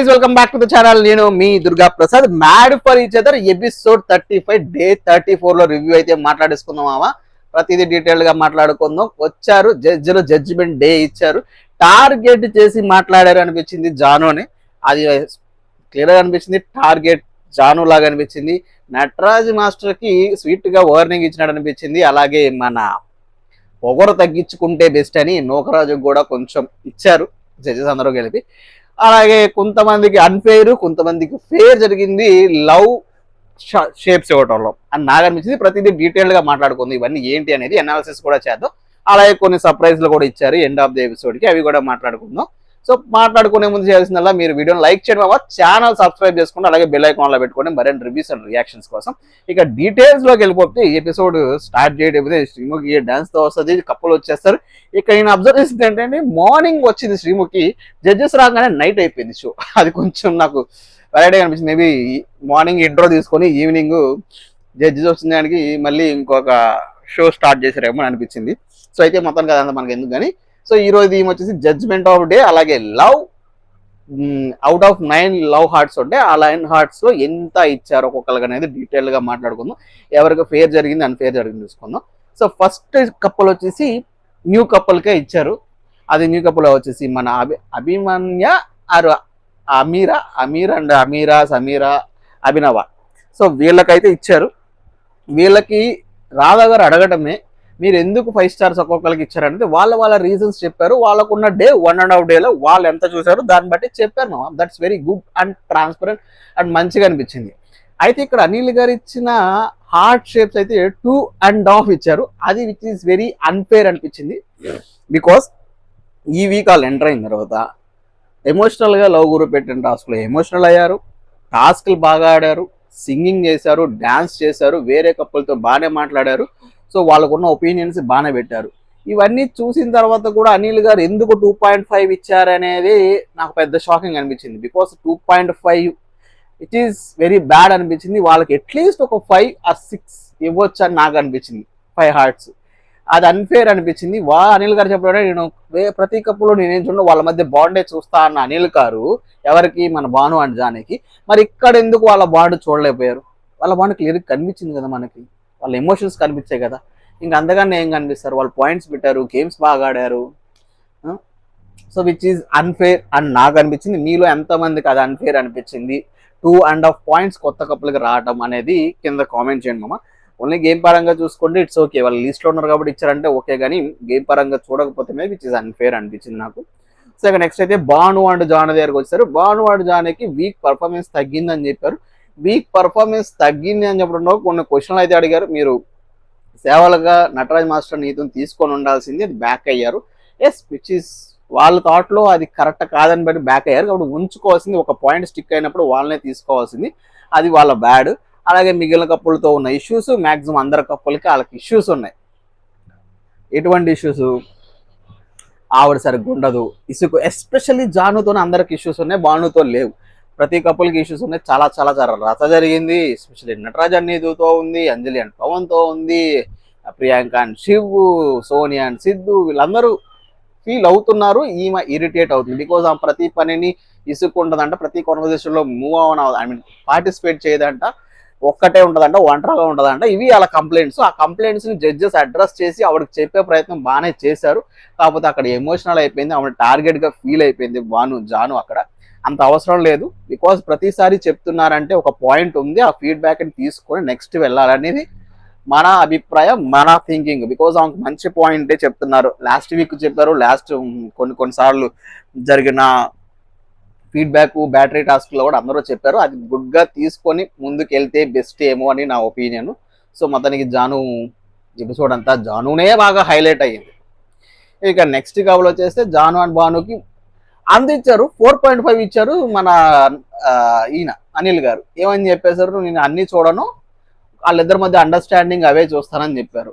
Guys welcome back to the channel. నేను మీ Durga Prasad. Mad for each other episode 35 day 34 లో review అయితే మాట్లాడేసుకుందాం. ప్రతిదీ డీటెయిల్ గా మాట్లాడుకుందాం. వచ్చారు జడ్జిలు, జడ్జిమెంట్ డే ఇచ్చారు, టార్గెట్ చేసి మాట్లాడారు అనిపించింది జానుని. అది క్లియర్ గా అనిపించింది, టార్గెట్ జాను లాగా అనిపించింది. నటరాజ్ మాస్టర్ కి స్వీట్ గా వార్నింగ్ ఇచ్చినట్టు అనిపించింది. అలాగే మన పొగరు తగ్గించుకుంటే బెస్ట్ అని నూకరాజుకు కూడా కొంచెం ఇచ్చారు జడ్జెస్ అందరూ కలిపి. అలాగే కొంతమందికి అన్ఫెయిర్, కొంతమందికి ఫెయిర్ జరిగింది లవ్ షేప్స్ ఇవ్వటంలో అని నాకు అనిపించింది. ప్రతిదీ డీటెయిల్ గా మాట్లాడుకుంది. ఇవన్నీ ఏంటి అనేది అనాలిసిస్ కూడా చేద్దాం. అలాగే కొన్ని సర్ప్రైజ్లు కూడా ఇచ్చారు ఎండ్ ఆఫ్ ది ఎపిసోడ్ కి, అవి కూడా మాట్లాడుకుందాం. సో మాట్లాడుకునే ముందు చేయాల్సిందల్లా మీరు వీడియోని లైక్ చేయడం, ఛానల్ సబ్స్క్రైబ్ చేసుకోండి, అలాగే బెల్ ఐకాన్ లో పెట్టుకోండి మరిన్ని రివ్యూస్ అండ్ రియాక్షన్స్ కోసం. ఇక డీటెయిల్స్ లోకి వెళ్ళిపోతే ఈ ఎపిసోడ్ స్టార్ట్ చేయకపోతే శ్రీముఖి డాన్స్ తో వస్తుంది, కప్పులు వచ్చేస్తారు. ఇక నేను అబ్జర్వ్ చేసింది ఏంటంటే మార్నింగ్ వచ్చింది శ్రీముఖి, జడ్జెస్ రాగానే నైట్ అయిపోయింది షో. అది కొంచెం నాకు వెరైటీ అనిపించింది. మేబీ మార్నింగ్ ఇంట్రో తీసుకొని ఈవినింగ్ జడ్జెస్ వచ్చిన దానికి మళ్ళీ ఇంకొక షో స్టార్ట్ చేశారేమో అనిపించింది. సో అయితే మొత్తం కదంతా మనకి ఎందుకు కానీ. సో ఈ రోజు ఈమె వచ్చేసి జడ్జ్మెంట్ ఆఫ్ డే. అలాగే love out of 9 love hearts ఉంటే ఆ 9 హార్ట్స్ లో ఎంత ఇచ్చారు ఒక్కొక్కరికి అనేది డీటెయిల్ గా మాట్లాడుకుందాం. ఎవరికి ఫేర్ జరిగింది, అన్ఫేర్ జరిగింది చూసుకుందాం. సో ఫస్ట్ కప్పుల్ వచ్చేసి న్యూ కప్పుల్కే ఇచ్చారు. అది న్యూ కప్పుల్ వచ్చేసి మన అభిమన్య అమీర్ అండ్ సమీరా అభినవ. సో వీళ్ళకైతే ఇచ్చారు. వీళ్ళకి రాధా గారు అడగటమే, మీరు ఎందుకు 5 స్టార్స్ ఒక్కొక్కరికి ఇచ్చారంటే వాళ్ళ రీజన్స్ చెప్పారు. వాళ్ళకున్న డే 1.5 డేలో వాళ్ళు ఎంత చూసారు దాన్ని బట్టి చెప్పారు. That's very good and transparent and మంచిగా అనిపించింది. అయితే ఇక్కడ అనిల్ గారు ఇచ్చిన హార్ట్ షేప్స్ అయితే 2.5 ఇచ్చారు. అది విచ్ ఈస్ వెరీ అన్ఫేర్ అనిపించింది. బికాస్ ఈ వీక్ వాళ్ళు ఎంటర్ అయిన తర్వాత ఎమోషనల్ గా లవ్ గురు పెట్టిన టాస్క్లో ఎమోషనల్ అయ్యారు, టాస్క్లు బాగా ఆడారు, సింగింగ్ చేశారు, డాన్స్ చేశారు, వేరే కప్పులతో బాగానే మాట్లాడారు. సో వాళ్ళకున్న ఒపీనియన్స్ బాగానే పెట్టారు. ఇవన్నీ చూసిన తర్వాత కూడా అనిల్ గారు ఎందుకు 2.5 ఇచ్చారనేది నాకు పెద్ద షాకింగ్ అనిపించింది. Because 2.5 it is very bad అనిపించింది. వాళ్ళకి అట్లీస్ట్ ఒక 5 or 6 ఇవ్వచ్చు అని నాకు అనిపించింది. 5 హార్ట్స్ అది అన్ఫేర్ అనిపించింది. అనిల్ గారు చెప్పడం, నేను ప్రతి కప్పులో నేనేం చూడను, వాళ్ళ మధ్య బాండే చూస్తా అన్న అనిల్ గారు ఎవరికి, మన భాను అండ్ జానకి. మరి ఇక్కడ ఎందుకు వాళ్ళ బాండ్ చూడలేకపోయారు? వాళ్ళ బాండ్ క్లియర్ కనిపించింది కదా మనకి, వాళ్ళ ఎమోషన్స్ కనిపించాయి కదా. ఇంకా అంతగానే ఏం కనిపిస్తారు? వాళ్ళు పాయింట్స్ పెట్టారు, గేమ్స్ బాగా ఆడారు. సో విచ్ ఈజ్ అన్ఫేర్ అని నాకు అనిపించింది. మీలో ఎంతమందికి అది అన్ఫేర్ అనిపించింది? 2.5 పాయింట్స్ కొత్త కప్పులకి రావడం అనేది కింద కామెంట్ చేయండి మామ. ఓన్లీ గేమ్ పరంగా చూసుకోండి, ఇట్స్ ఓకే. వాళ్ళు లిస్ట్లో ఉన్నారు కాబట్టి ఇచ్చారంటే ఓకే, కానీ గేమ్ పరంగా చూడకపోతే విచ్ ఇస్ అన్ఫేర్ అనిపించింది నాకు. సో ఇక నెక్స్ట్ అయితే భాను అండ్ జాన్ దగ్గరకు వచ్చారు. భాను అండ్ జాన్కి వీక్ పర్ఫార్మెన్స్ తగ్గిందని చెప్పారు. వీక్ పర్ఫార్మెన్స్ తగ్గింది అని చెప్పడంలో కొన్ని క్వశ్చన్లు అయితే అడిగారు. మీరు సేవలుగా నటరాజ్ మాస్టర్ నీతిని తీసుకొని ఉండాల్సింది, అది బ్యాక్ అయ్యారు. ఎస్ విచ్ ఈస్ వాళ్ళ థాట్లో అది కరెక్ట్ కాదని బట్టి బ్యాక్ అయ్యారు. కాబట్టి ఉంచుకోవాల్సింది, ఒక పాయింట్ స్టిక్ అయినప్పుడు వాళ్ళనే తీసుకోవాల్సింది, అది వాళ్ళ బ్యాడ్. అలాగే మిగిలిన కప్పులతో ఉన్న ఇష్యూస్ మ్యాక్సిమం అందరి కప్పులకి వాళ్ళకి ఇష్యూస్ ఉన్నాయి. ఎటువంటి ఇష్యూస్? ఆవిడ సరిగ్గా ఉండదు, ఇసుకు, ఎస్పెషల్లీ జానుతో అందరికి ఇష్యూస్ ఉన్నాయి, భానుతో లేవు. ప్రతి కప్పులకి ఇష్యూస్ ఉన్నాయి. చాలా చాలా చాలా రచ్చ జరిగింది. ఎస్పెషల్లీ నటరాజ్ అండ్ నీతుతో ఉంది, అంజలి అండ్ పవన్తో ఉంది, ప్రియాంక అండ్ శివ్, సోనియా అండ్ సిద్ధు, వీళ్ళందరూ ఫీల్ అవుతున్నారు. ఈమె ఇరిటేట్ అవుతుంది. బికాజ్ ఆ ప్రతి పనిని ఇసుకుంటుందంట, ప్రతి కాన్వర్జేషన్లో మూవ్ ఆన్ పార్టిసిపేట్ చేయదంట, ఒక్కటే ఉంటుందంట, ఒంటరిగా ఉంటుందంట. ఇవి వాళ్ళ కంప్లైంట్స్. ఆ కంప్లైంట్స్ని జడ్జెస్ అడ్రస్ చేసి ఆవిడకి చెప్పే ప్రయత్నం బాగానే చేశారు. కాకపోతే అక్కడ ఎమోషనల్ అయిపోయింది, ఆవిడ టార్గెట్గా ఫీల్ అయిపోయింది జాను. అక్కడ అంత అవసరం లేదు. బికాజ్ ప్రతిసారి చెప్తున్నారంటే ఒక పాయింట్ ఉంది, ఆ ఫీడ్బ్యాక్ని తీసుకొని నెక్స్ట్ వెళ్ళాలనేది మన అభిప్రాయం, మన థింకింగ్. బికాజ్ ఆమెకు మంచి పాయింటే చెప్తున్నారు. లాస్ట్ వీక్ చెప్పారు, లాస్ట్ కొన్నిసార్లు జరిగిన ఫీడ్బ్యాక్ బ్యాటరీ టాస్క్లో కూడా అందరూ చెప్పారు. అది గుడ్గా తీసుకొని ముందుకు వెళ్తే బెస్ట్ ఏమో అని నా ఒపీనియన్. సో మొత్తానికి జాను ఎపిసోడ్ అంతా జానునే బాగా హైలైట్ అయ్యింది. ఇక నెక్స్ట్ కబుల్ వచ్చేస్తే జాను అండ్ భానుకి అందించారు, 4.5 ఇచ్చారు. మన ఈయన అనిల్ గారు ఏమని చెప్పేశారు, నేను అన్ని చూడను, వాళ్ళిద్దరి మధ్య అండర్స్టాండింగ్ అవే చూస్తానని చెప్పారు.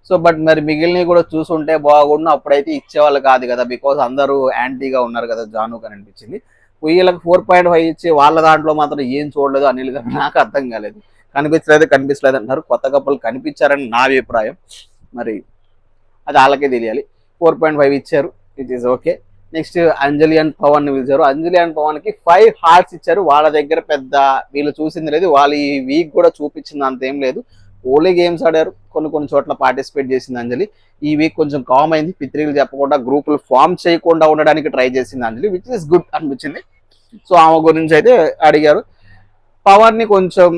సో బట్ మరి మిగిలినవి కూడా చూసుంటే బాగుండు, అప్పుడైతే ఇచ్చేవాళ్ళు కాదు కదా. బికాజ్ అందరూ యాంటీగా ఉన్నారు కదా జాను అని అనిపించింది. వీళ్ళకి 4.5 ఇచ్చి వాళ్ళ దాంట్లో మాత్రం ఏం చూడలేదు అనిల్ గారు, నాకు అర్థం కాలేదు. కనిపించలేదు అంటారు. కొత్త కప్పులు కనిపించారని నా అభిప్రాయం. మరి అది వాళ్ళకే తెలియాలి. 4.5 ఇచ్చారు, it is okay. Next Anjali and Pawan ని పిలిచారు. అంజలి అండ్ పవన్ కి 5 హార్ట్స్ ఇచ్చారు. వాళ్ళ దగ్గర పెద్ద వీళ్ళు చూసింది లేదు, వాళ్ళు ఈ వీక్ కూడా చూపించింది అంత ఏం లేదు. ఓన్లీ గేమ్స్ ఆడారు, కొన్ని చోట్ల పార్టిసిపేట్ చేసింది అంజలి. ఈ వీక్ కొంచెం కామ్ అయింది, పిత్రికలు చెప్పకుండా గ్రూపులు ఫామ్ చేయకుండా ఉండడానికి ట్రై చేసింది అంజలి, విచ్ ఇస్ గుడ్ అనిపించింది. సో ఆమె గురించి అయితే అడిగారు. పవన్ ని కొంచెం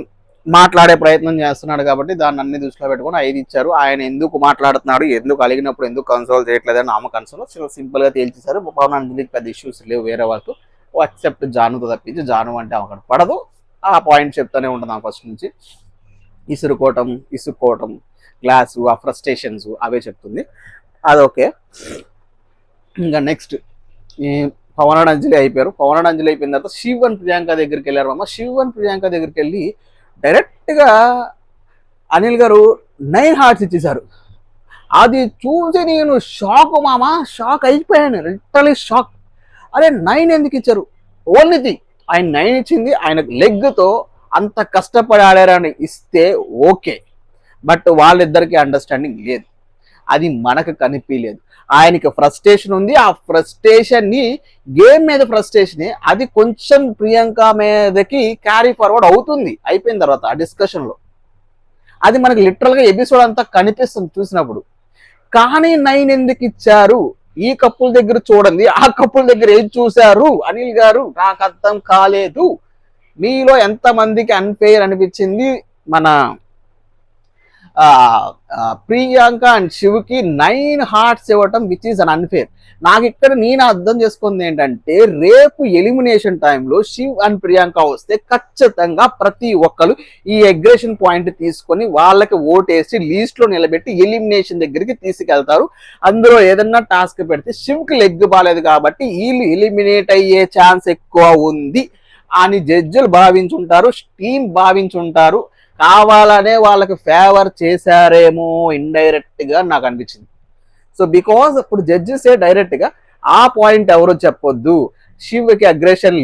మాట్లాడే ప్రయత్నం చేస్తున్నాడు కాబట్టి దాన్ని అన్ని దృష్టిలో పెట్టుకొని 5 ఇచ్చారు. ఆయన ఎందుకు మాట్లాడుతున్నాడు, ఎందుకు అలిగినప్పుడు ఎందుకు కన్సోల్ చేయట్లేదు అని ఆమె కన్సోల్ సింపుల్ గా తేల్చేశారు. పవన్ అంజలికి పెద్ద ఇష్యూస్ లేవు వేరే వాళ్ళతో, అక్సెప్ట్ జానుతో తప్పించి, జాను అంటే అక్కడ పడదు. ఆ పాయింట్ చెప్తానే ఉంటుంది ఆ ఫస్ట్ నుంచి. ఇసుక్కోవటం గ్లాసు, ఆ ఫ్రస్ట్రేషన్స్ అవే చెప్తుంది, అదొకే. ఇంకా నెక్స్ట్ ఈ పవన్ అండ్ అంజలి అయిపోయారు. పవన్ అండ్ అంజలి అయిపోయిన తర్వాత శివ్ అండ్ ప్రియాంక దగ్గరికి వెళ్ళారు మామ. శివ్ అండ్ ప్రియాంక దగ్గరికి వెళ్ళి డైరెక్ట్గా అనిల్ గారు 9 హార్ట్స్ ఇచ్చేశారు. అది చూసి నేను షాక్ మామ, షాక్ అయిపోయాను, లిటరలీ షాక్. అరే 9 ఎందుకు ఇచ్చారు? ఓన్లీ ఆయన 9 ఇచ్చింది ఆయన లెగ్తో అంత కష్టపడి ఆడారని ఇస్తే ఓకే, బట్ వాళ్ళిద్దరికి అండర్స్టాండింగ్ లేదు, అది మనకు కనిపించలేదు. ఆయనకి ఫ్రస్ట్రేషన్ ఉంది, ఆ ఫ్రస్ట్రేషన్ ని గేమ్ మీద ఫ్రస్ట్రేషన్ అది కొంచెం ప్రియాంక మీదకి క్యారీ ఫార్వర్డ్ అవుతుంది అయిపోయిన తర్వాత ఆ డిస్కషన్ లో. అది మనకి లిటరల్ గా ఎపిసోడ్ అంతా కనిపిస్తుంది చూసినప్పుడు. కానీ 9 ఎందుకు ఇచ్చారు? ఈ కప్పుల దగ్గర చూడండి, ఆ కప్పుల దగ్గర ఏం చూశారు అనిల్ గారు? నాకు అర్థం కాలేదు. మీలో ఎంత మందికి అన్ఫెయిర్ అనిపించింది మన ప్రియాంక అండ్ శివ్కి 9 హార్ట్స్ ఇవ్వటం, విచ్ ఈస్ అన్ అన్ఫేర్. నాకు ఇక్కడ నేను అర్థం చేసుకుంది ఏంటంటే, రేపు ఎలిమినేషన్ టైంలో శివ్ అండ్ ప్రియాంక వస్తే ఖచ్చితంగా ప్రతి ఒక్కరు ఈ అగ్రెషన్ పాయింట్ తీసుకొని వాళ్ళకి ఓటేసి లీస్ట్ లో నిలబెట్టి ఎలిమినేషన్ దగ్గరికి తీసుకెళ్తారు. అందులో ఏదన్నా టాస్క్ పెడితే శివ్కి లెగ్ బాలేదు కాబట్టి వీళ్ళు ఎలిమినేట్ అయ్యే ఛాన్స్ ఎక్కువ ఉంది అని జడ్జిలు భావించుంటారు, టీం భావించుంటారు. కావాలనే వాళ్ళకి ఫేవర్ చేశారేమో ఇండైరెక్ట్ గా నాకు అనిపించింది. సో బికాస్ ఇప్పుడు జడ్జెస్ డైరెక్ట్ గా ఆ పాయింట్ ఎవరు చెప్పొద్దు, శివ్కి అగ్రెషన్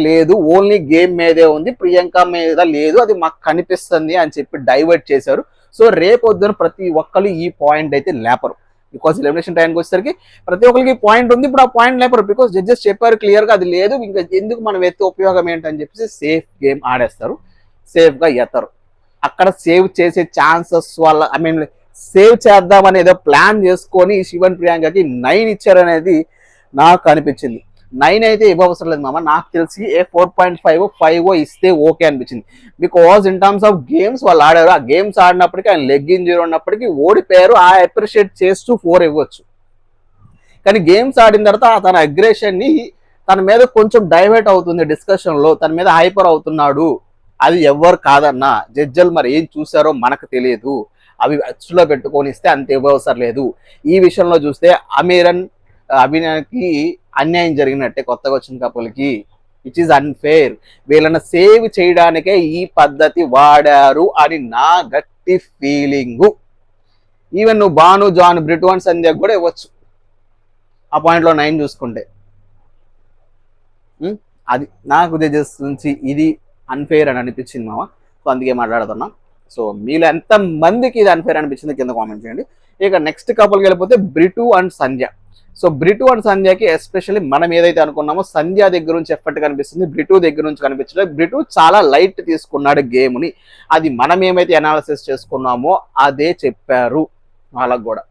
లేదు, ఓన్లీ గేమ్ మీదే ఉంది, ప్రియాంక మీద లేదు, అది మాకు కనిపిస్తుంది అని చెప్పి డైవర్ట్ చేశారు. సో రేపొద్దున ప్రతి ఒక్కరు ఈ పాయింట్ అయితే లేపరు. బికాస్ ఎలిమినేషన్ టైంకి వచ్చేసరికి ప్రతి ఒక్కరికి పాయింట్ ఉంది, ఇప్పుడు ఆ పాయింట్ లేపరు. బికాస్ జడ్జెస్ చెప్పారు క్లియర్ గా అది లేదు, ఇంకా ఎందుకు మనం ఎత్తే ఉపయోగం ఏంటని చెప్పేసి సేఫ్ గేమ్ ఆడేస్తారు, సేఫ్ గా ఎత్తరు. అక్కడ సేవ్ చేసే ఛాన్సెస్ వల్ల సేవ్ చేద్దామని ఏదో ప్లాన్ చేసుకొని శివన్ ప్రియాంకకి 9 ఇచ్చారనేది నాకు అనిపించింది. 9 అయితే ఇవ్వవసరం లేదు మామ, నాకు తెలిసి 4.5 ఇస్తే ఓకే అనిపించింది. Because in terms of games వాళ్ళు ఆడారు, ఆ గేమ్స్ ఆడినప్పటికీ ఆయన లెగ్ ఇంజరీ ఉన్నప్పటికీ ఓడిపోయారు, ఆ అప్రిషియేట్ చేస్తూ 4 ఇవ్వచ్చు. కానీ గేమ్స్ ఆడిన తర్వాత తన అగ్రెషన్ ని తన మీద కొంచెం డైవర్ట్ అవుతుంది డిస్కషన్ లో, తన మీద హైపర్ అవుతున్నాడు, అది ఎవరు కాదన్నా జడ్జలు మరి ఏం చూసారో మనకు తెలియదు, అవి అచ్చులో పెట్టుకొని ఇస్తే అంత ఇవ్వవసరం లేదు. ఈ విషయంలో చూస్తే అభినయకి అన్యాయం జరిగినట్టే కొత్తగా వచ్చిన కపుల్కి, విచ్ ఈజ్ అన్ఫేర్. వీళ్ళని సేవ్ చేయడానికే ఈ పద్ధతి వాడారు అని నా గట్టి ఫీలింగు. ఈవెన్ నువ్వు భాను, జాన్, బ్రిటు అండ్ సంధ్యకు కూడా ఇవ్వచ్చు ఆ పాయింట్లో 9 చూసుకుంటే. అది నాకు జడ్జెస్ నుంచి ఇది అన్ఫేర్ అని అనిపించింది మామ. సో అందుకే మాట్లాడుతున్నా. సో మీలో ఎంత మందికి ఇది అన్ఫేర్ అనిపించింది కింద కామెంట్ చేయండి. ఇక నెక్స్ట్ కపుల్కి వెళ్ళిపోతే Britu and Sandhya. So Britu and సంధ్యకి ఎస్పెషల్లీ మనం ఏదైతే అనుకున్నామో సంధ్య దగ్గర నుంచి ఎఫర్ట్ కనిపిస్తుంది, బ్రిటు దగ్గర నుంచి కనిపించలేదు. బ్రిటు చాలా లైట్ తీసుకున్నాడు గేమ్ని, అది మనం ఏమైతే అనాలిసిస్ చేసుకున్నామో అదే చెప్పారు వాళ్ళకు కూడా.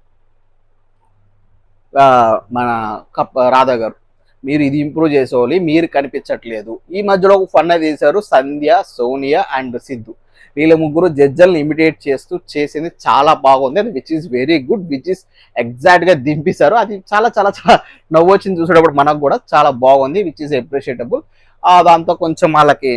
మన రాధా గారు, మీరు ఇది ఇంప్రూవ్ చేసుకోవాలి, మీరు కనిపించట్లేదు. ఈ మధ్యలో ఒక ఫన్ తీశారు సంధ్య, సోనియా అండ్ సిద్ధు, వీళ్ళ ముగ్గురు జడ్జల్ని ఇమిటేట్ చేస్తూ చేసింది చాలా బాగుంది, అది which is very good, which is exact గా దింపేశారు. అది చాలా చాలా చాలా నవ్వు వచ్చింది చూసేటప్పుడు మనకు కూడా, చాలా బాగుంది, విచ్ ఈస్ అప్రిషియేటబుల్. దాంతో కొంచెం వాళ్ళకి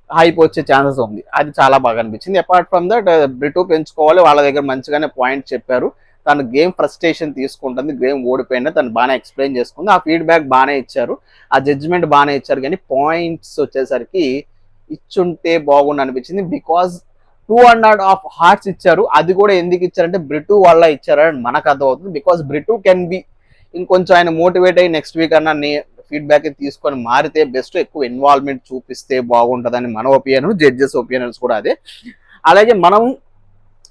హైప్ వచ్చే ఛాన్సెస్ ఉంది, అది చాలా బాగా అనిపించింది. అపార్ట్ ఫ్రమ్ దట్ బ్రిటు పెంచుకోవాలి, వాళ్ళ దగ్గర మంచిగానే పాయింట్ చెప్పారు. తను గేమ్ ఫ్రస్ట్రేషన్ తీసుకుంటుంది, గేమ్ ఓడిపోయింది, తను బాగానే ఎక్స్ప్లెయిన్ చేసుకుంది, ఆ ఫీడ్బ్యాక్ బాగానే ఇచ్చారు, ఆ జడ్జిమెంట్ బాగానే ఇచ్చారు. కానీ పాయింట్స్ వచ్చేసరికి ఇచ్చుంటే బాగుండు అనిపించింది. బికాజ్ 2.5 హార్ట్స్ ఇచ్చారు, అది కూడా ఎందుకు ఇచ్చారంటే బ్రిటు వల్ల ఇచ్చారని మనకు అర్థమవుతుంది. బికాజ్ బ్రిటు కెన్ బి ఇంకొంచెం ఆయన మోటివేట్ అయ్యి నెక్స్ట్ వీక్ అన్న ఫీడ్బ్యాక్ తీసుకొని మారితే బెస్ట్, ఎక్కువ ఇన్వాల్వ్మెంట్ చూపిస్తే బాగుంటుందని మన ఒపీనియన్, జడ్జెస్ ఒపీనియన్స్ కూడా అదే. అలాగే మనం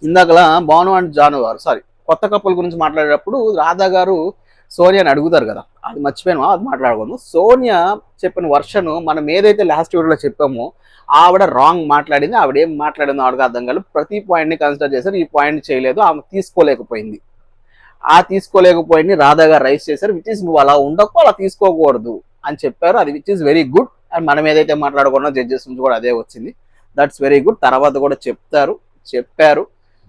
ఇందాకలా భాను అండ్ జాను గారు, సారీ కొత్త కపుల్ గురించి మాట్లాడేటప్పుడు రాధా గారు సోనియాని అడుగుతారు కదా, అది మర్చిపోయాను, అది మాట్లాడుకుందాం. సోనియా చెప్పిన వర్షన్ మనం ఏదైతే లాస్ట్ వీడియోలో చెప్పామో ఆవిడ రాంగ్ మాట్లాడింది. ఆవిడ ఏం మాట్లాడిందో ఆవిడకి అర్థం కాదు. ప్రతి పాయింట్ని కన్సిడర్ చేశారు, ఈ పాయింట్ చేయలేదు, ఆమె తీసుకోలేకపోయింది. ఆ తీసుకోలేకపోయింది రాధా గారు రైస్ చేశారు, విచ్ ఇస్ నువ్వు అలా ఉండకు, అలా తీసుకోకూడదు అని చెప్పారు. అది which is very good. And మనం ఏదైతే మాట్లాడుకున్నాం జడ్జెస్ నుంచి కూడా అదే వచ్చింది. That's very good. తర్వాత కూడా చెప్పారు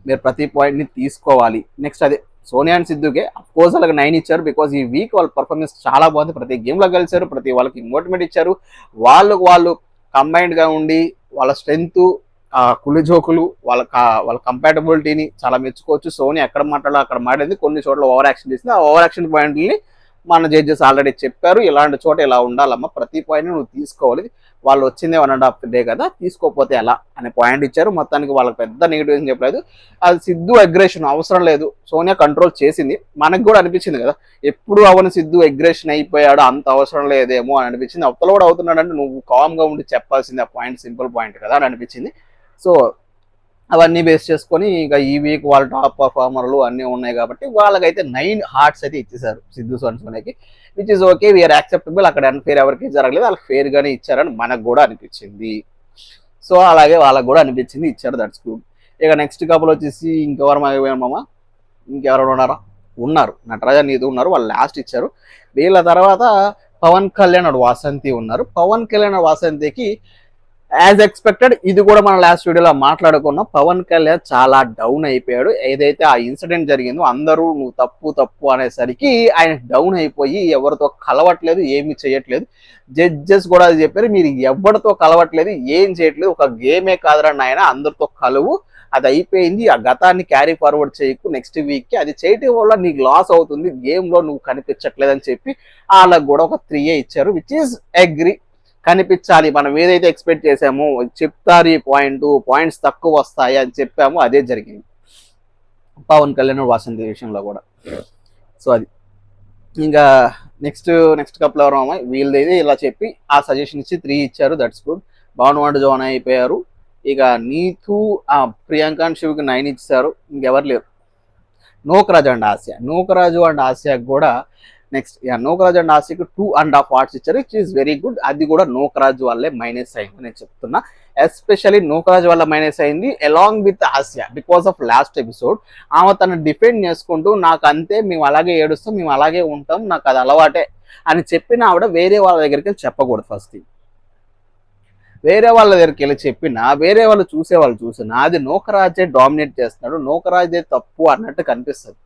మీరు ప్రతి పాయింట్ని తీసుకోవాలి. నెక్స్ట్ అదే సోనియా అండ్ సిద్ధుకే అఫ్కోర్స్ వాళ్ళకి 9 ఇచ్చారు. బికాజ్ ఈ వీక్ వాళ్ళ పర్ఫార్మెన్స్ చాలా బాగుంది. ప్రతి గేమ్లో కలిసారు, ప్రతి వాళ్ళకి మోటివేట్ ఇచ్చారు. వాళ్ళు కంబైన్డ్గా ఉండి వాళ్ళ స్ట్రెంగ్త్, కులి జోకులు, వాళ్ళ కంపాటబిలిటీని చాలా మెచ్చుకోవచ్చు. సోనియా ఎక్కడ మాట్లాడాలో అక్కడ మాట్లాడింది. కొన్ని చోట్ల ఓవర్ యాక్షన్ చేసింది. ఆ ఓవర్ యాక్షన్ పాయింట్ని మన జడ్జెస్ ఆల్రెడీ చెప్పారు, ఇలాంటి చోట ఇలా ఉండాలమ్మా, ప్రతి పాయింట్ నువ్వు తీసుకోవాలి. వాళ్ళు వచ్చిందే 1.5 డే కదా, తీసుకోకపోతే ఎలా అనే పాయింట్ ఇచ్చారు. మొత్తానికి వాళ్ళకి పెద్ద నెగిటివ్ ఏం చెప్పలేదు. అది సిద్ధు అగ్రెషన్ అవసరం లేదు, సోనియా కంట్రోల్ చేసింది. మనకు కూడా అనిపించింది కదా, ఎప్పుడు అవని సిద్ధు అగ్రెషన్ అయిపోయాడు, అంత అవసరం లేదేమో అని అనిపించింది. అవతల కూడా అవుతున్నాడంటే నువ్వు కామ్గా ఉండి చెప్పాల్సింది, ఆ పాయింట్ సింపుల్ పాయింట్ కదా అని అనిపించింది. సో అవన్నీ బేస్ చేసుకొని ఇక ఈ వీక్ వాళ్ళ టాప్ పర్ఫార్మర్లు అన్నీ ఉన్నాయి కాబట్టి వాళ్ళకైతే 9 హార్ట్స్ అయితే ఇచ్చేసారు సిద్ధు సోనియాకి, which is okay, we are acceptable. అక్కడ అన్ఫేర్ ఎవరికి జరగలేదు, వాళ్ళకి ఫేర్గానే ఇచ్చారని మనకు కూడా అనిపించింది. సో అలాగే వాళ్ళకు కూడా అనిపించింది, ఇచ్చారు. That's good. ఇక నెక్స్ట్ కపుల్ వచ్చేసి ఇంకెవరు మామ, ఇంకెవరు ఉన్నారు నటరాజ నీదు ఉన్నారు, వాళ్ళు లాస్ట్ ఇచ్చారు. వీళ్ళ తర్వాత పవన్ కళ్యాణ్ వాసంతి ఉన్నారు. పవన్ కళ్యాణ్ వాసంతికి యాజ్ ఎక్స్పెక్టెడ్ ఇది కూడా మనం లాస్ట్ వీడియోలో మాట్లాడుకున్నాం, పవన్ కళ్యాణ్ చాలా డౌన్ అయిపోయాడు. ఏదైతే ఆ ఇన్సిడెంట్ జరిగిందో అందరూ నువ్వు తప్పు అనేసరికి ఆయన డౌన్ అయిపోయి ఎవరితో కలవట్లేదు, ఏమి చేయట్లేదు. జడ్జెస్ కూడా అది చెప్పారు, మీరు ఎవరితో కలవట్లేదు, ఏం చేయట్లేదు, ఒక గేమే కాదురా నాయన, అందరితో కలువు, అది అయిపోయింది. ఆ గతాన్ని క్యారీ ఫార్వర్డ్ చేయకు, నెక్స్ట్ వీక్కి అది చేయటం వల్ల నీకు లాస్ అవుతుంది, గేమ్లో నువ్వు కనిపించట్లేదు అని చెప్పి వాళ్ళకు కూడా ఒక 3 ఇచ్చారు, విచ్ ఈస్ అగ్రీ. కనిపించాలి, మనం ఏదైతే ఎక్స్పెక్ట్ చేసామో చెప్తారు, ఈ పాయింట్స్ తక్కువ వస్తాయి అని చెప్పామో అదే జరిగింది పవన్ కళ్యాణ్ వాసంతి విషయంలో కూడా. సో అది ఇంకా నెక్స్ట్ కప్లో ఎవరమ్మా వీళ్ళది ఇలా చెప్పి ఆ సజెషన్ ఇచ్చి 3 ఇచ్చారు. That's good. భానువాడు జాయిన్ అయిపోయారు. ఇక నీతు ప్రియాంక అండ్ శివకి 9 ఇచ్చారు. ఇంకెవరు లేరు. నోకరాజు అండ్ ఆసియాకి కూడా నెక్స్ట్ నోకరాజు అండ్ ఆసియాకి 2.5 హార్ట్స్ ఇచ్చారు, విచ్ ఈస్ వెరీ గుడ్. అది కూడా నోకరాజు వల్లే మైనస్ అయింది నేను చెప్తున్నా. ఎస్పెషల్లీ నోకరాజు వల్ల మైనస్ అయింది along with Asia, because of last episode ఆమె తను డిఫెండ్ చేసుకుంటూ నాకు అంతే, మేము అలాగే ఏడుస్తాం, మేము అలాగే ఉంటాం, నాకు అది అలవాటే అని చెప్పిన ఆవిడ వేరే వాళ్ళ దగ్గరికి వెళ్ళి చెప్పకూడదు. ఫస్ట్ వేరే వాళ్ళ దగ్గరికి వెళ్ళి చెప్పినా వేరే వాళ్ళు చూసినా అది నోకరాజే డామినేట్ చేస్తున్నాడు, నోకరాజే తప్పు అన్నట్టు కనిపిస్తుంది.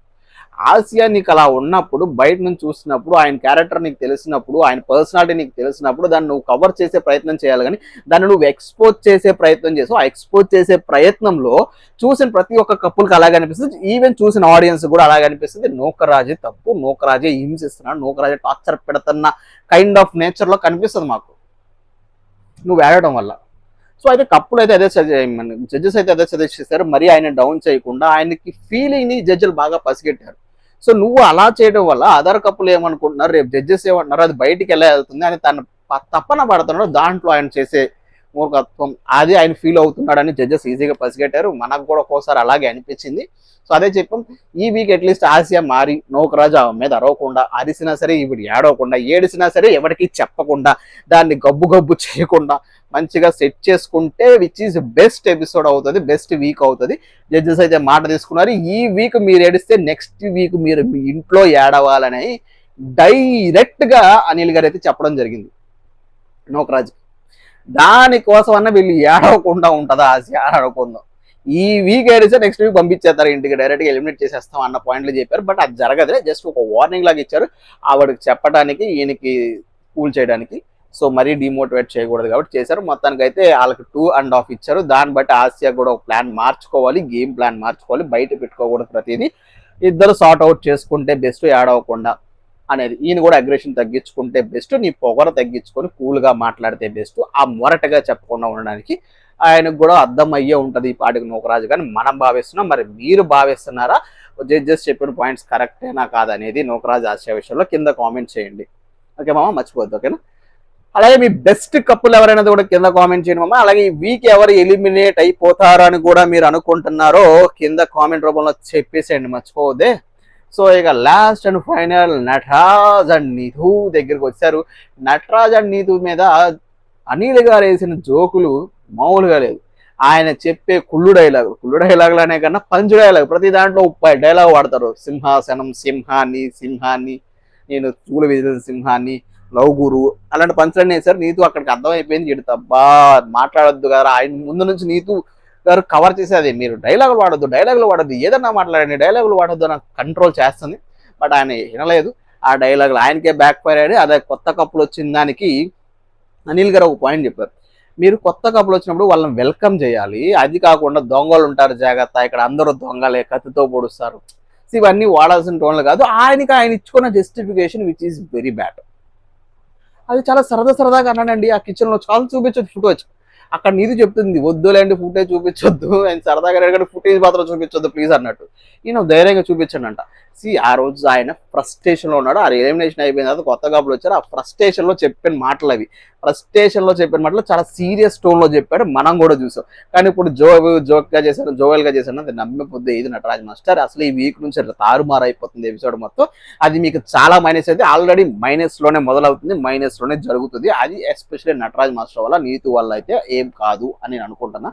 ఆసియా నీకు అలా ఉన్నప్పుడు, బయట నుంచి చూసినప్పుడు, ఆయన క్యారెక్టర్ నీకు తెలిసినప్పుడు, ఆయన పర్సనాలిటీ నీకు తెలిసినప్పుడు దాన్ని నువ్వు కవర్ చేసే ప్రయత్నం చేయాలి, కానీ దాన్ని నువ్వు ఎక్స్పోజ్ చేసే ప్రయత్నం చేసావు. ఆ ఎక్స్పోజ్ చేసే ప్రయత్నంలో చూసిన ప్రతి ఒక్క కప్పులకి అలాగే అనిపిస్తుంది, ఈవెన్ చూసిన ఆడియన్స్ కూడా అలాగే అనిపిస్తుంది. నోకరాజే తప్పు, నోకరాజే హింసిస్తున్నాడు, నోకరాజే టార్చర్ పెడుతున్న కైండ్ ఆఫ్ నేచర్లో కనిపిస్తుంది మాకు నువ్వు ఆడటం వల్ల. సో అయితే కప్పులు అయితే జడ్జెస్ అయితే అదే సజెస్ట్ చేశారు, మరి ఆయన డౌన్ చేయకుండా ఆయనకి ఫీలింగ్ని జడ్జిలు బాగా పసిగట్టారు. సో నువ్వు అలా చేయడం వల్ల అదర్ కప్పులు ఏమనుకుంటున్నారు, రేపు జడ్జెస్ ఏమంటున్నారు, అది బయటికి ఎలా వెళ్తుంది అని తను తప్పన పడుతున్నాడు. దాంట్లో ఆయన చేసే మూర్ఖత్వం అది ఆయన ఫీల్ అవుతున్నాడని జడ్జెస్ ఈజీగా పసిగట్టారు. మనకు కూడా ఒక్కోసారి అలాగే అనిపించింది. సో అదే చెప్పాం, ఈ వీక్ అట్లీస్ట్ ఆసియా మారి నోకరాజు ఆమె మీద అరవకుండా, అరిసినా సరే ఇప్పుడు ఏడవకుండా, ఏడిసినా సరే ఎవరికి చెప్పకుండా, దాన్ని గబ్బు చేయకుండా మంచిగా సెట్ చేసుకుంటే విచ్ ఈజ్ బెస్ట్ ఎపిసోడ్ అవుతుంది, బెస్ట్ వీక్ అవుతుంది. జడ్జెస్ అయితే మాట తీసుకున్నారు, ఈ వీక్ మీరు ఏడిస్తే నెక్స్ట్ వీక్ మీరు మీ ఇంట్లో ఏడవాలని డైరెక్ట్గా అనిల్ గారు అయితే చెప్పడం జరిగింది నోకరాజు. దానికోసం అన్న వీళ్ళు ఏడవకుండా ఉంటుందా ఆసియా ఆడకుండా, ఈ వీక్ ఏడిస్తే నెక్స్ట్ వీక్ పంపించేస్తారు ఇంటికి, డైరెక్ట్గా ఎలిమినేట్ చేసేస్తాం అన్న పాయింట్లు చెప్పారు. బట్ అది జరగదులే, జస్ట్ ఒక వార్నింగ్ లాగా ఇచ్చారు ఆవిడకి చెప్పడానికి, ఈయనకి కూల్ చేయడానికి. సో మరీ డిమోటివేట్ చేయకూడదు కాబట్టి చేశారు. మొత్తానికి అయితే వాళ్ళకి 2.5 ఇచ్చారు. దాన్ని బట్టి ఆసియా కూడా ఒక ప్లాన్ మార్చుకోవాలి, గేమ్ ప్లాన్ మార్చుకోవాలి, బయట పెట్టుకోకూడదు ప్రతిదీ, ఇద్దరు సార్ట్ అవుట్ చేసుకుంటే బెస్ట్, ఏడవకుండా అనేది. ఈయన కూడా అగ్రెషన్ తగ్గించుకుంటే బెస్ట్, నీ పొగర తగ్గించుకొని కూల్గా మాట్లాడితే బెస్ట్, ఆ మొరటగా చెప్పకుండా ఉండడానికి ఆయనకు కూడా అర్థం అయ్యే ఉంటుంది ఈ పాటికి నోకరాజు. కానీ మనం భావిస్తున్నాం, మరి మీరు భావిస్తున్నారా? జడ్జెస్ చెప్పిన పాయింట్స్ కరెక్టేనా కాదనేది నోకరాజు ఆసియా విషయంలో కింద కామెంట్ చేయండి. ఓకే మామ, మర్చిపోద్దు. ఓకేనా? అలాగే మీ బెస్ట్ కప్పులు ఎవరైనా కూడా కింద కామెంట్ చేయండి మామ. అలాగే ఈ వీక్ ఎవరు ఎలిమినేట్ అయిపోతారని కూడా మీరు అనుకుంటున్నారో కింద కామెంట్ రూపంలో చెప్పేసేయండి, మర్చిపోవద్దే. సో ఇక last and final Nataraj and Neetu దగ్గరికి వచ్చారు. నటరాజ్ అండ్ నీతు మీద అనిల్ గారు వేసిన జోకులు మామూలుగా లేదు. ఆయన చెప్పే కుళ్ళు డైలాగులనే కన్నా పంచు డైలాగ్, ప్రతి దాంట్లో 30 డైలాగ్ వాడతారు. సింహాసనం, సింహాన్ని నేను చూలు వేసిన సింహాన్ని, లవ్ గురు, అలాంటి పంచులన్నీ వేశారు. నీతు అక్కడికి అర్థమైపోయింది, ఇటు తబ్బా మాట్లాడొద్దు కదా. ఆయన ముందు నుంచి నీతు గారు కవర్ చేసేది, మీరు డైలాగులు వాడొద్దు, ఏదన్నా మాట్లాడండి, డైలాగులు వాడొద్దు నాకు కంట్రోల్ చేస్తుంది. బట్ ఆయన వినలేదు. ఆ డైలాగులు ఆయనకే బ్యాక్ ఫైర్ అయ్యాడు. అదే కొత్త కప్పులు వచ్చిన దానికి అనిల్ గారు ఒక పాయింట్ చెప్పారు, మీరు కొత్త కప్పులు వచ్చినప్పుడు వాళ్ళని వెల్కమ్ చేయాలి, అది కాకుండా దొంగలు ఉంటారు జాగ్రత్త, ఇక్కడ అందరూ దొంగలే, కత్తితో పొడుస్తారు, ఇవన్నీ వాడాల్సిన టోన్లు కాదు. ఆయన ఇచ్చుకున్న justification which is very bad. అది చాలా సరదాగా అన్నానండి. ఆ కిచెన్లో చాలా చూపించొచ్చు ఫుటేజ్, అక్కడ నీది చెప్తుంది వద్దులేండి ఫుటేజ్ చూపించొద్దు, ఆయన సరదాగా అడిగాడు ఫుటేజ్ మాత్రం చూపించొద్దు ప్లీజ్ అన్నట్టు. ఈయన ధైర్యంగా చూపించండి అంట. ఆ రోజు ఆయన ఫ్రస్ట్రేషన్లో ఉన్నాడు. ఆ ఎలిమినేషన్ అయిపోయిన తర్వాత కొత్త కప్పులు వచ్చారు. ఆ ఫ్రస్ట్రేషన్లో చెప్పిన మాటలు అవి, చాలా సీరియస్ టోన్లో చెప్పాడు, మనం కూడా చూసాం. కానీ ఇప్పుడు జోవెల్గా చేశాను అది నమ్మకపోతే ఇది నటరాజ్ మాస్టర్. అసలు ఈ వీక్ నుంచి తారుమారు అయిపోతుంది ఎపిసోడ్ మొత్తం. అది మీకు చాలా మైనస్ అయితే, ఆల్రెడీ మైనస్లోనే మొదలవుతుంది, మైనస్లోనే జరుగుతుంది. అది ఎస్పెషల్లీ నటరాజ్ మాస్టర్ వల్ల, నీతు వల్ల అయితే ఏం కాదు అని నేను అనుకుంటున్నా.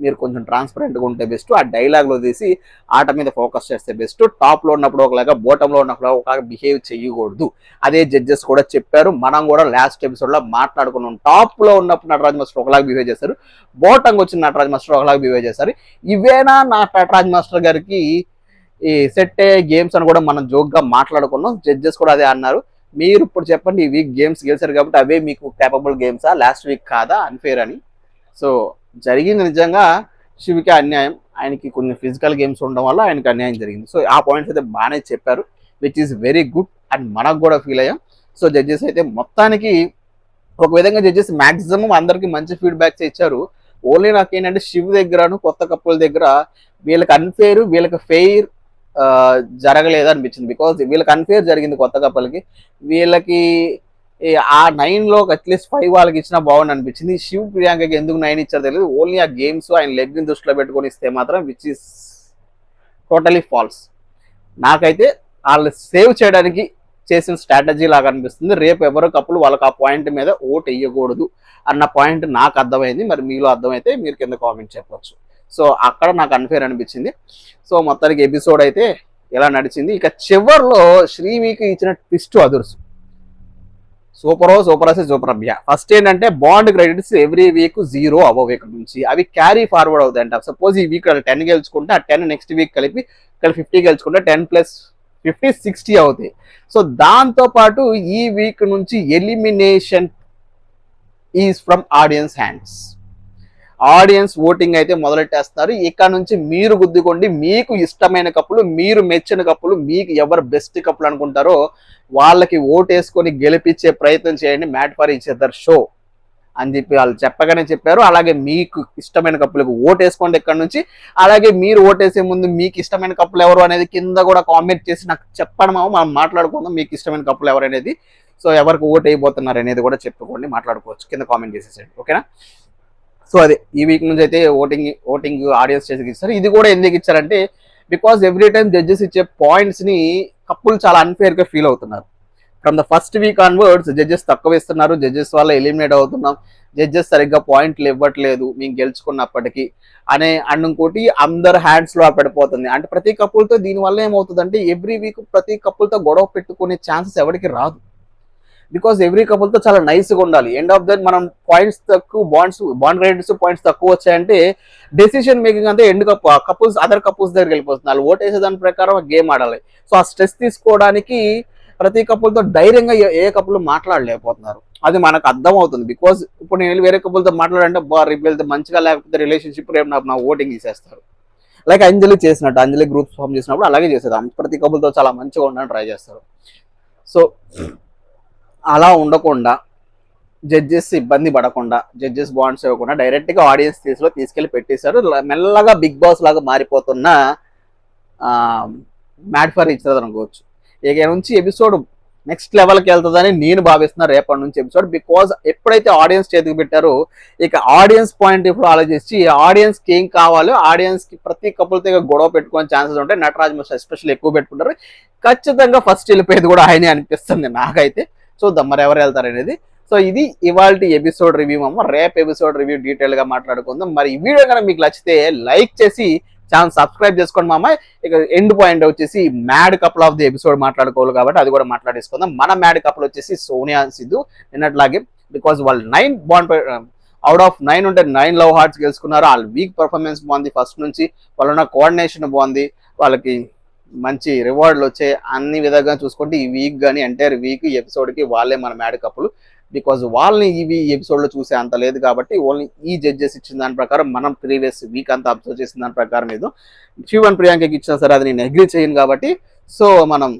మీరు కొంచెం ట్రాన్స్పరెంట్గా ఉంటే బెస్ట్. ఆ డైలాగ్లో తీసి ఆట మీద ఫోకస్ చేస్తే బెస్ట్. టాప్లో ఉన్నప్పుడు ఒకలాగా, బాటంలో ఉన్నప్పుడు ఒకలాగా బిహేవ్ చేయకూడదు. అదే జడ్జెస్ కూడా చెప్పారు, మనం కూడా లాస్ట్ ఎపిసోడ్లో మాట్లాడుకున్నాం. టాప్లో ఉన్నప్పుడు నటరాజ్ మాస్టర్ ఒకలాగా బిహేవ్ చేశారు, బాటంకి వచ్చిన నటరాజ్ మాస్టర్ ఒకలాగా బిహేవ్ చేశారు. ఇవేనా నా నటరాజ్ మాస్టర్ గారికి ఈ సెట్ అయ్యే గేమ్స్ అని కూడా మనం జోక్గా మాట్లాడుకున్నాం. జడ్జెస్ కూడా అదే అన్నారు. మీరు ఇప్పుడు చెప్పండి, ఈ వీక్ గేమ్స్ గెలిచారు కాబట్టి అవే మీకు క్యాపబుల్ గేమ్సా, లాస్ట్ వీక్ కాదా అన్ఫేర్ అని. సో జరిగింది నిజంగా శివుకి అన్యాయం. ఆయనకి కొన్ని ఫిజికల్ గేమ్స్ ఉండడం వల్ల ఆయనకి అన్యాయం జరిగింది. సో ఆ పాయింట్స్ అయితే బాగానే చెప్పారు, which is very good and మనకు కూడా ఫీల్ అయ్యాం. సో జడ్జెస్ అయితే మొత్తానికి ఒక విధంగా జడ్జెస్ మాక్సిమం అందరికి మంచి ఫీడ్బ్యాక్స్ ఇచ్చారు. ఓన్లీ నాకు ఏంటంటే శివ్ దగ్గరను కొత్త కప్పుల దగ్గర వీళ్ళకి అన్ఫేర్ వీళ్ళకి ఫెయిర్ జరగలేదు అనిపించింది. బికాజ్ వీళ్ళకి అన్ఫేర్ జరిగింది కొత్త కప్పులకి, వీళ్ళకి ఆ 9లో అట్లీస్ట్ 5 వాళ్ళకి ఇచ్చినా బాగుంది అనిపించింది. శివ్ ప్రియాంకకి ఎందుకు 9 ఇచ్చారో తెలియదు. ఓన్లీ ఆ గేమ్స్ ఆయన లెగ్ని దృష్టిలో పెట్టుకొని ఇస్తే మాత్రం విచ్ ఈస్ టోటలీ ఫాల్స్. నాకైతే వాళ్ళు సేవ్ చేయడానికి చేసిన స్ట్రాటజీ లాగా అనిపిస్తుంది. రేపు ఎవరో కప్పులు వాళ్ళకి ఆ పాయింట్ మీద ఓట్ వేయకూడదు అన్న పాయింట్ నాకు అర్థమైంది. మరి మీలో అర్థమైతే మీరు కింద కామెంట్ చెప్పవచ్చు. సో అక్కడ నాకు అన్ఫేర్ అనిపించింది. సో మొత్తానికి ఎపిసోడ్ అయితే ఎలా నడిచింది. ఇక చివర్లో శ్రీవికి ఇచ్చిన ట్విస్ట్ అదుర్సు, సూపర్ భ్యా. ఫస్ట్ ఏంటంటే bond credits every week 0 above ఇక్కడ నుంచి అవి క్యారీ ఫార్వర్డ్ అవుతాయి అంట. సపోజ్ ఈ వీక్ 10 గెలుచుకుంటే ఆ 10 నెక్స్ట్ వీక్ కలిపి 50 గెలుచుకుంటే 10 + 50 60 అవుతాయి. సో దాంతో పాటు ఈ వీక్ నుంచి elimination is from audience hands. Audience voting అయితే మొదలెట్టేస్తున్నారు. ఇక్కడ నుంచి మీరు గుద్దుకోండి, మీకు ఇష్టమైన కప్పులు, మీరు మెచ్చిన కప్పులు, మీకు ఎవరు బెస్ట్ కప్పులు అనుకుంటారో వాళ్ళకి ఓటేసుకొని గెలిపించే ప్రయత్నం చేయండి. Made for each other show అని చెప్పి వాళ్ళు చెప్పగానే చెప్పారు. అలాగే మీకు ఇష్టమైన కప్పులకు ఓటేసుకోండి ఇక్కడ నుంచి. అలాగే మీరు ఓటేసే ముందు మీకు ఇష్టమైన కప్పులు ఎవరు అనేది కింద కూడా కామెంట్ చేసి నాకు చెప్పడం, మనం మాట్లాడుకుందాం మీకు ఇష్టమైన కప్పులు ఎవరు అనేది. సో ఎవరికి ఓట్ అయిపోతున్నారు అనేది కూడా చెప్పుకోండి, మాట్లాడుకోవచ్చు, కింద కామెంట్ చేసేసండి, ఓకేనా. సో అదే ఈ వీక్ నుంచి అయితే ఓటింగ్ ఆడియన్స్ చేసి ఇస్తారు. ఇది కూడా ఎందుకు ఇచ్చారంటే బికాజ్ ఎవ్రీ టైం జడ్జెస్ ఇచ్చే పాయింట్స్ని కప్పులు చాలా అన్ఫేర్గా ఫీల్ అవుతున్నారు. From the first week onwards judges తక్కువ ఇస్తున్నారు, జడ్జెస్ వల్ల ఎలిమినేట్ అవుతున్నాం, జడ్జెస్ సరిగ్గా పాయింట్లు ఇవ్వట్లేదు మేము గెలుచుకున్నప్పటికీ అనే ఇంకోటి అందరు హ్యాండ్స్లో పడిపోతుంది. అంటే ప్రతి కప్పులతో దీనివల్ల ఏమవుతుందంటే ఎవ్రీ వీక్ ప్రతి కప్పులతో గొడవ పెట్టుకునే ఛాన్సెస్ ఎవరికి రాదు. బికాస్ ఎవ్రీ కపుల్తో చాలా నైస్గా ఉండాలి. ఎండ్ ఆఫ్ దట్ మనం పాయింట్స్ తక్కువ బాండ్ క్రెడిట్స్ పాయింట్స్ తక్కువ వచ్చాయంటే డెసిషన్ మేకింగ్ అంతా అదర్ కపుల్స్ దగ్గరికి వెళ్ళిపోతుంది. వాళ్ళు ఓటేసే దాని ప్రకారం గేమ్ ఆడాలి. సో ఆ స్ట్రెస్ తీసుకోవడానికి ప్రతి కపుల్తో ధైర్యంగా ఏ కపుల్ మాట్లాడలేకపోతున్నారు. అది మనకు అర్థం అవుతుంది. బికాజ్ ఇప్పుడు నేను వేరే కపుల్తో మాట్లాడంటే రేపు వెళ్తే మంచిగా లేకపోతే రిలేషన్షిప్ రేపు నా ఓటింగ్ తీసేస్తారు. లైక్ అంజలి చేసినట్టు, అంజలి గ్రూప్స్ ఫామ్ చేసినప్పుడు అలాగే చేసేదాం, ప్రతి కపుల్తో చాలా మంచిగా ఉండడానికి ట్రై చేస్తారు. సో అలా ఉండకుండా జడ్జెస్ ఇబ్బంది పడకుండా జడ్జెస్ బాండ్స్ ఇవ్వకుండా డైరెక్ట్గా ఆడియన్స్ తీసుకెళ్ళి పెట్టేశారు. మెల్లగా బిగ్ బాస్ లాగా మారిపోతున్న మ్యాట్ ఫర్ ఈచ్ అదర్ అనుకోవచ్చు. ఇక నుంచి ఎపిసోడ్ నెక్స్ట్ లెవెల్కి వెళ్తుందని నేను భావిస్తున్నా రేపటి నుంచి ఎపిసోడ్. బికాజ్ ఎప్పుడైతే ఆడియన్స్ చేతికి పెట్టారో ఇక ఆడియన్స్ పాయింట్ ఇప్పుడు ఆలోచించి ఆడియన్స్కి ఏం కావాలో ఆడియన్స్కి ప్రతి కపుల్తో గొడవ పెట్టుకునే ఛాన్సెస్ ఉంటాయి. నటరాజ్ మాస్టర్ ఎస్పెషల్లీ ఎక్కువ పెట్టుకుంటారు. ఖచ్చితంగా ఫస్ట్ వెళ్ళిపోయేది కూడా ఆయనే అనిపిస్తుంది నాకైతే. చూద్దాం మరి ఎవరు వెళ్తారు అనేది. సో ఇది ఇవాల్టి ఎపిసోడ్ రివ్యూ అమ్మ. రేపు ఎపిసోడ్ రివ్యూ డీటెయిల్గా మాట్లాడుకుందాం. మరి ఈ వీడియో కనుక మీకు నచ్చితే లైక్ చేసి ఛానల్ సబ్స్క్రైబ్ చేసుకోండి మామ. ఇక ఎండ్ పాయింట్ వచ్చేసి mad couple of the episode మాట్లాడుకోవాలి కాబట్టి అది కూడా మాట్లాడేసుకుందాం. మన మ్యాడ్ కపుల్ వచ్చేసి సోనియా సిద్ధు నిన్నట్లాగే. బికాజ్ వాళ్ళు 9 బాండ్ అవుట్ ఆఫ్ 9 ఉంటే 9 లవ్ హార్ట్స్ గెలుచుకున్నారు. వాళ్ళ వీక్ పర్ఫార్మెన్స్ బాగుంది. ఫస్ట్ నుంచి వాళ్ళ కోఆర్డినేషన్ బాగుంది. వాళ్ళకి మంచి రివార్డులు వచ్చాయి. అన్ని విధంగా చూసుకుంటే ఈ వీక్ కానీ ఎంటైర్ వీక్ ఎపిసోడ్కి వాళ్ళే మన మ్యాడ్ కపుల్. బికాజ్ వాళ్ళని ఈ ఎపిసోడ్లో చూసే అంత లేదు కాబట్టి ఓన్లీ ఈ జడ్జెస్ ఇచ్చిన దాని ప్రకారం మనం ప్రీవియస్ వీక్ అంతా అబ్జర్వ్ చేసిన దాని ప్రకారం ఏదో శివ్ అండ్ ప్రియాంకకి ఇచ్చినా సరే అది నేను అగ్రీ చేయను కాబట్టి సో మనం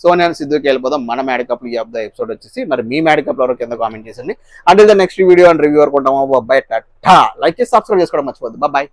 సోనియా సిద్ధుకి వెళ్ళిపోదాం. మన mad couple of the episode వచ్చేసి మరి మీ మ్యాడ్ కపుల్ ఎవరో కింద కామెంట్ చేసండి. అంటే నెక్స్ట్ వీడియో అండ్ రివ్యూ వరకు ఉంటాము. బాయ్ టాటా. లైక్ చేసి సబ్స్క్రైబ్ చేసుకోవడం మర్చిపోద్దు. బాయ్.